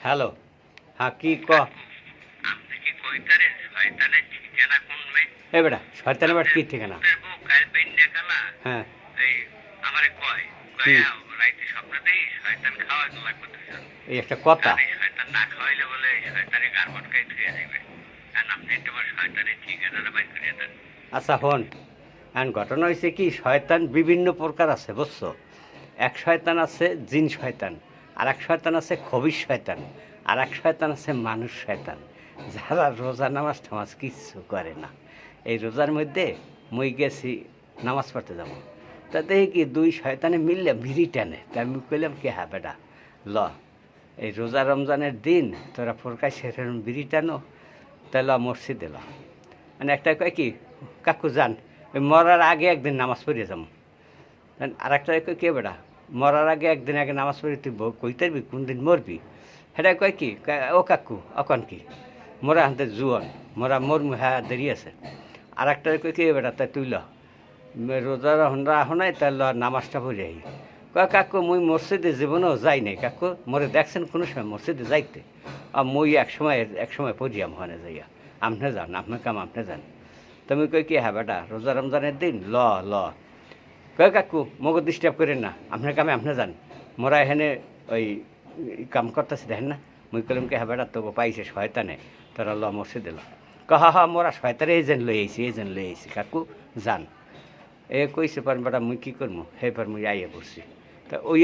Hello, হ্যাঁ কি ক? আপনি কি কইতারেন শয়তানের ঠিকানা কোন মে? এ বেটা শয়তান এবার কি ঠিকানা? ভূতের বউ কাল বেন্যা কালা হ্যাঁ এই আমারে কয় কি কয়া রাইতে স্বপ্নতেই শয়তান খাওয়া লাগবে দুজন। এই একটা কথা? আর এই শয়তান না খাওয়াইলে বলে শয়তানে গার মটকাই থুয়ে যাবে। আর আপনি একটু আমার শয়তানের ঠিকানাটা বাইর করে দেন। আচ্ছা হন, এখন ঘটনা হয়েছে কি, শয়তান বিভিন্ন প্রকার আছে বুঝছো। এক শয়তান আছে জিন শয়তান, আর এক শয়তান আছে খবির শয়তান, আর এক শয়তান আছে মানুষ শয়তান, যারা রোজা নামাজ টামাজ কিচ্ছু করে না। এই রোজার মধ্যে মুই গেছি নামাজ পড়তে যাবো, তা দেখি কি দুই শয়তানে মিললে বিড়ি টানে। তা আমি কইলাম কি হ্যাঁ বেটা ল, এই রোজা রমজানের দিন তোরা ফোরকায় সেরকম বিড়ি টানো, তাহলে মসজিদে ল। মানে একটা কয় কি কাকু যান, ওই মরার আগে একদিন নামাজ পড়িয়ে যাবো। আর একটা কয় কে বেটা মরার আগে একদিন আগে নামাজ পড়ি তুই কই তারবি কোন দিন মরবি। সেটা কয় কি ও কাকু অকন কি মোরা হাতে জুয়ন মোরা মরমু হ্যাঁ দেরি আছে। আর একটা কয় কে বেটা তাই তুই ল রোজার হন্ডা নাই তাই ল নামাজটা পড়ে আই। কয় কাকু মুই মসজিদে জীবনেও যাই নাই কাকু, মোরে দেখছেন কোনো সময় মসজিদে যাইতে? আর মুই এক সময় পড়িয়াম হনে যাইয়া, আপনি যান আপনার কাম আপনি যান। তুমি কই কি হ্যাঁ বেটা রোজা রমজানের দিন ল ল। কয় কাকু মগো ডিস্টার্ব করেন না, আপনার কামে আপনি যান, মোরা এখানে ওই কাম করতেছি দেখেন না। মুই কলম কে হ্যাঁ বেটা তোকে পাইছে শয়তানে, তোরা ল মসজিদে ল। কহা হা মোরা শয়তানে এজেন্ট লই আইছি কাকু যান। এ কইছে পার বেটা মুই কী করবো, হে পার মুই আইয়া পড়ছি। তা ওই